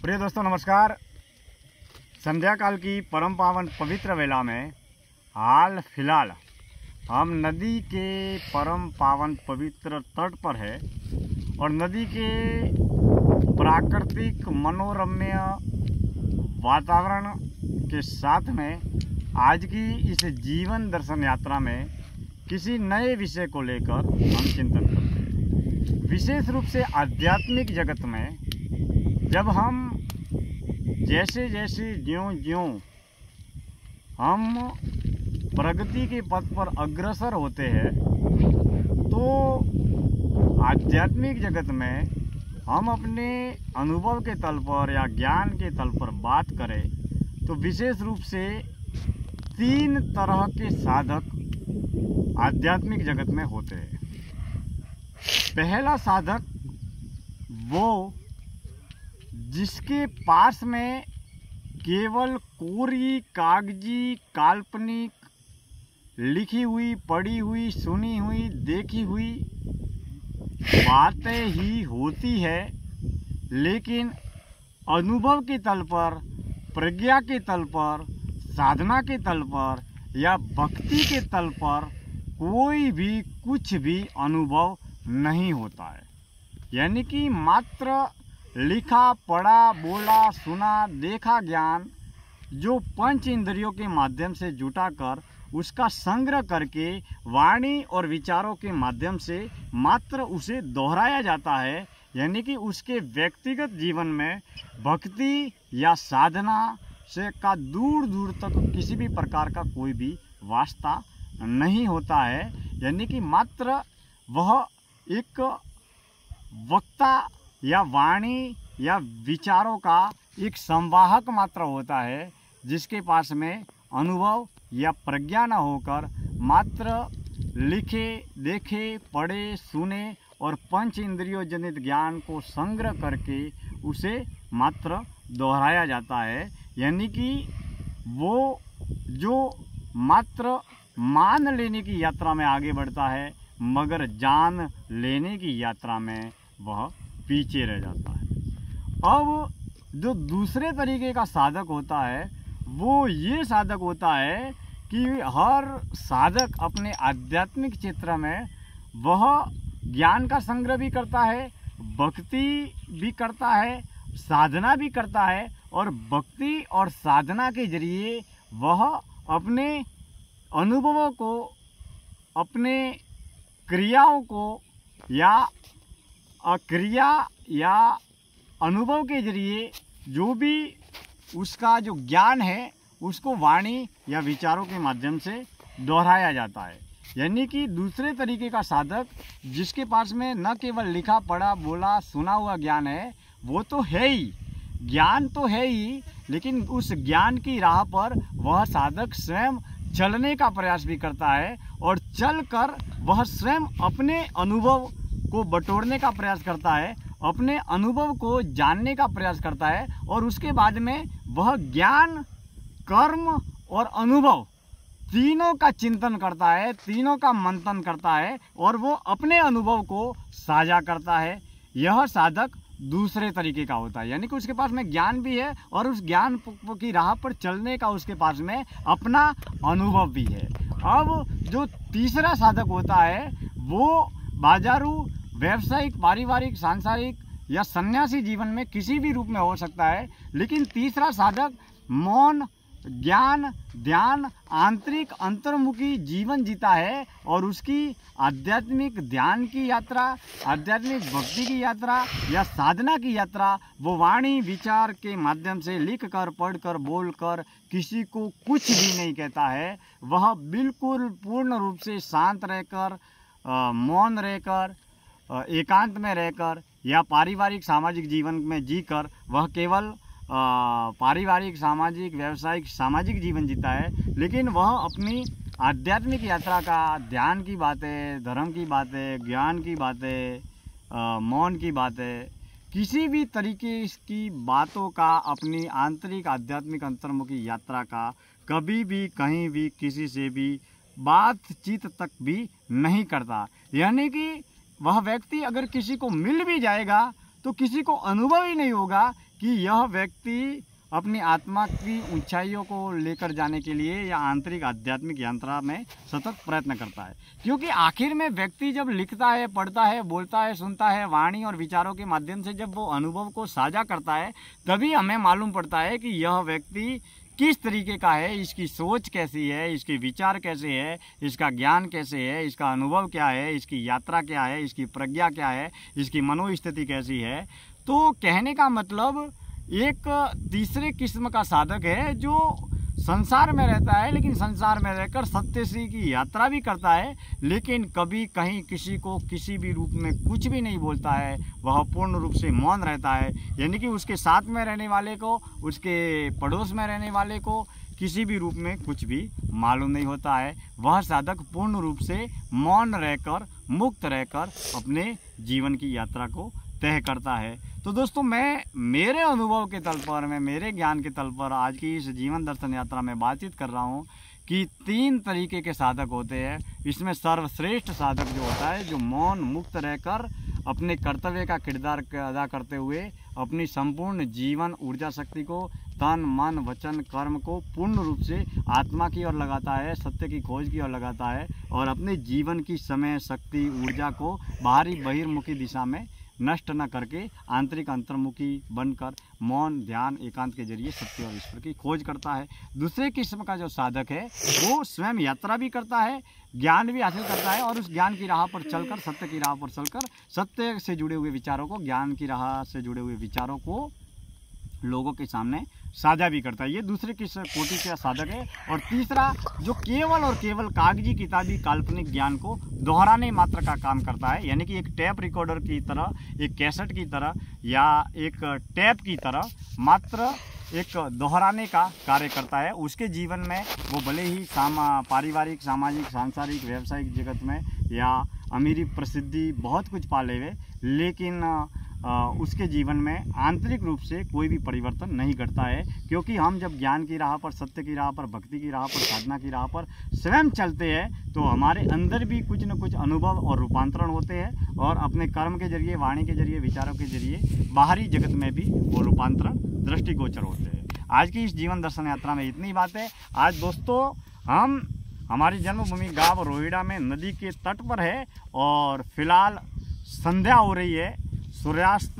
प्रिय दोस्तों नमस्कार। संध्या काल की परम पावन पवित्र वेला में हाल फिलहाल हम नदी के परम पावन पवित्र तट पर है और नदी के प्राकृतिक मनोरम्य वातावरण के साथ में आज की इस जीवन दर्शन यात्रा में किसी नए विषय को लेकर हम चिंतन करते हैं। विशेष रूप से आध्यात्मिक जगत में जब हम जैसे जैसे ज्यों हम प्रगति के पथ पर अग्रसर होते हैं तो आध्यात्मिक जगत में हम अपने अनुभव के तल पर या ज्ञान के तल पर बात करें तो विशेष रूप से 3 तरह के साधक आध्यात्मिक जगत में होते हैं। पहला साधक वो जिसके पास में केवल कोरी कागजी काल्पनिक लिखी हुई पढ़ी हुई सुनी हुई देखी हुई बातें ही होती है, लेकिन अनुभव के तल पर, प्रज्ञा के तल पर, साधना के तल पर या भक्ति के तल पर कोई भी कुछ भी अनुभव नहीं होता है। यानी कि मात्र लिखा पढ़ा बोला सुना देखा ज्ञान जो पंच इंद्रियों के माध्यम से जुटाकर उसका संग्रह करके वाणी और विचारों के माध्यम से मात्र उसे दोहराया जाता है। यानी कि उसके व्यक्तिगत जीवन में भक्ति या साधना से का दूर दूर तक किसी भी प्रकार का कोई भी वास्ता नहीं होता है। यानी कि मात्र वह एक वक्ता या वाणी या विचारों का एक संवाहक मात्र होता है, जिसके पास में अनुभव या प्रज्ञा न होकर मात्र लिखे देखे पढ़े सुने और पंच इंद्रियों जनित ज्ञान को संग्रह करके उसे मात्र दोहराया जाता है। यानी कि वो जो मात्र मान लेने की यात्रा में आगे बढ़ता है मगर जान लेने की यात्रा में वह पीछे रह जाता है। अब जो दूसरे तरीके का साधक होता है वो ये साधक होता है कि हर साधक अपने आध्यात्मिक क्षेत्र में वह ज्ञान का संग्रह भी करता है, भक्ति भी करता है, साधना भी करता है और भक्ति और साधना के जरिए वह अपने अनुभवों को, अपने क्रियाओं को या क्रिया या अनुभव के जरिए जो भी उसका जो ज्ञान है उसको वाणी या विचारों के माध्यम से दोहराया जाता है। यानी कि दूसरे तरीके का साधक जिसके पास में न केवल लिखा पढ़ा बोला सुना हुआ ज्ञान है, वो तो है ही, ज्ञान तो है ही, लेकिन उस ज्ञान की राह पर वह साधक स्वयं चलने का प्रयास भी करता है और चलकर वह स्वयं अपने अनुभव को बटोरने का प्रयास करता है, अपने अनुभव को जानने का प्रयास करता है और उसके बाद में वह ज्ञान, कर्म और अनुभव तीनों का चिंतन करता है, तीनों का मंथन करता है और वो अपने अनुभव को साझा करता है। यह साधक दूसरे तरीके का होता है। यानी कि उसके पास में ज्ञान भी है और उस ज्ञान की राह पर चलने का उसके पास में अपना अनुभव भी है। अब जो तीसरा साधक होता है वो बाजारू, व्यावसायिक, पारिवारिक, सांसारिक या सन्यासी जीवन में किसी भी रूप में हो सकता है, लेकिन तीसरा साधक मौन, ज्ञान, ध्यान, आंतरिक अंतर्मुखी जीवन जीता है और उसकी आध्यात्मिक ध्यान की यात्रा, आध्यात्मिक भक्ति की यात्रा या साधना की यात्रा वो वाणी विचार के माध्यम से लिख कर, पढ़ कर, बोल कर किसी को कुछ भी नहीं कहता है। वह बिल्कुल पूर्ण रूप से शांत रहकर, मौन रहकर, एकांत में रहकर या पारिवारिक सामाजिक जीवन में जीकर वह केवल पारिवारिक, सामाजिक, व्यावसायिक, सामाजिक जीवन जीता है, लेकिन वह अपनी आध्यात्मिक यात्रा का, ध्यान की बातें, धर्म की बातें, ज्ञान की बातें, मौन की बातें, किसी भी तरीके की बातों का, अपनी आंतरिक आध्यात्मिक अंतर्मुखी यात्रा का कभी भी कहीं भी किसी से भी बातचीत तक भी नहीं करता। यानी कि वह व्यक्ति अगर किसी को मिल भी जाएगा तो किसी को अनुभव ही नहीं होगा कि यह व्यक्ति अपनी आत्मा की ऊंचाइयों को लेकर जाने के लिए या आंतरिक आध्यात्मिक यात्रा में सतत प्रयत्न करता है। क्योंकि आखिर में व्यक्ति जब लिखता है, पढ़ता है, बोलता है, सुनता है, वाणी और विचारों के माध्यम से जब वो अनुभव को साझा करता है, तभी हमें मालूम पड़ता है कि यह व्यक्ति किस तरीके का है, इसकी सोच कैसी है, इसके विचार कैसे है, इसका ज्ञान कैसे है, इसका अनुभव क्या है, इसकी यात्रा क्या है, इसकी प्रज्ञा क्या है, इसकी मनोस्थिति कैसी है। तो कहने का मतलब एक तीसरे किस्म का साधक है जो संसार में रहता है, लेकिन संसार में रहकर सत्यसी की यात्रा भी करता है, लेकिन कभी कहीं किसी को किसी भी रूप में कुछ भी नहीं बोलता है। वह पूर्ण रूप से मौन रहता है, यानी कि उसके साथ में रहने वाले को, उसके पड़ोस में रहने वाले को किसी भी रूप में कुछ भी मालूम नहीं होता है। वह साधक पूर्ण रूप से मौन रहकर, मुक्त रहकर अपने जीवन की यात्रा को तय करता है। तो दोस्तों, मैं मेरे अनुभव के तल पर, मैं मेरे ज्ञान के तल पर आज की इस जीवन दर्शन यात्रा में बातचीत कर रहा हूँ कि 3 तरीके के साधक होते हैं। इसमें सर्वश्रेष्ठ साधक जो होता है, जो मौन मुक्त रहकर अपने कर्तव्य का किरदार अदा करते हुए अपनी संपूर्ण जीवन ऊर्जा शक्ति को, तन मन वचन कर्म को पूर्ण रूप से आत्मा की ओर लगाता है, सत्य की खोज की ओर लगाता है और अपने जीवन की समय शक्ति ऊर्जा को बाहरी बहिर्मुखी दिशा में नष्ट न करके आंतरिक अंतर्मुखी बनकर मौन ध्यान एकांत के जरिए सत्य और ईश्वर की खोज करता है। दूसरे किस्म का जो साधक है वो स्वयं यात्रा भी करता है, ज्ञान भी हासिल करता है और उस ज्ञान की राह पर चलकर, सत्य की राह पर चलकर, सत्य से जुड़े हुए विचारों को, ज्ञान की राह से जुड़े हुए विचारों को लोगों के सामने साझा भी करता है। ये दूसरे किस कोटि का साधक है। और तीसरा जो केवल और केवल कागजी किताबी काल्पनिक ज्ञान को दोहराने मात्र का काम करता है, यानी कि एक टेप रिकॉर्डर की तरह, एक कैसेट की तरह या एक टेप की तरह मात्र एक दोहराने का कार्य करता है। उसके जीवन में वो भले ही पारिवारिक, सामाजिक, सांसारिक, व्यावसायिक जगत में या अमीरी प्रसिद्धि बहुत कुछ पाले हुए, लेकिन उसके जीवन में आंतरिक रूप से कोई भी परिवर्तन नहीं घटता है। क्योंकि हम जब ज्ञान की राह पर, सत्य की राह पर, भक्ति की राह पर, साधना की राह पर स्वयं चलते हैं तो हमारे अंदर भी कुछ न कुछ अनुभव और रूपांतरण होते हैं और अपने कर्म के जरिए, वाणी के जरिए, विचारों के जरिए बाहरी जगत में भी वो रूपांतरण दृष्टिगोचर होते हैं। आज की इस जीवन दर्शन यात्रा में इतनी बात है। आज दोस्तों हम हमारी जन्मभूमि गांव रोहिड़ा में नदी के तट पर है और फिलहाल संध्या हो रही है, सूर्यास्त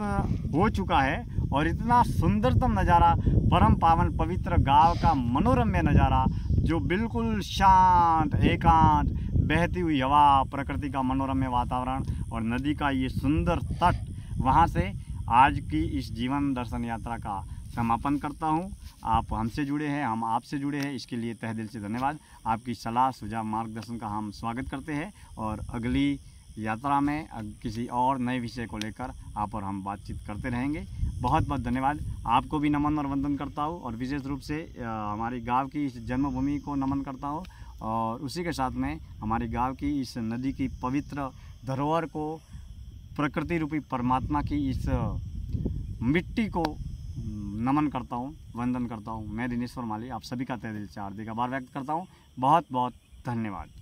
हो चुका है और इतना सुंदरतम नज़ारा, परम पावन पवित्र गांव का मनोरम्य नज़ारा जो बिल्कुल शांत, एकांत, बहती हुई हवा, प्रकृति का मनोरम्य वातावरण और नदी का ये सुंदर तट, वहाँ से आज की इस जीवन दर्शन यात्रा का समापन करता हूँ। आप हमसे जुड़े हैं, हम आपसे जुड़े हैं, इसके लिए तहे दिल से धन्यवाद। आपकी सलाह, सुझाव, मार्गदर्शन का हम स्वागत करते हैं और अगली यात्रा में किसी और नए विषय को लेकर आप और हम बातचीत करते रहेंगे। बहुत बहुत धन्यवाद। आपको भी नमन और वंदन करता हूँ और विशेष रूप से हमारी गांव की इस जन्मभूमि को नमन करता हूँ और उसी के साथ में हमारी गांव की इस नदी की पवित्र धरोहर को, प्रकृति रूपी परमात्मा की इस मिट्टी को नमन करता हूँ, वंदन करता हूँ। मैं दिनेश्वर माली आप सभी का तहे दिल से हार्दिक आभार व्यक्त करता हूँ। बहुत बहुत धन्यवाद।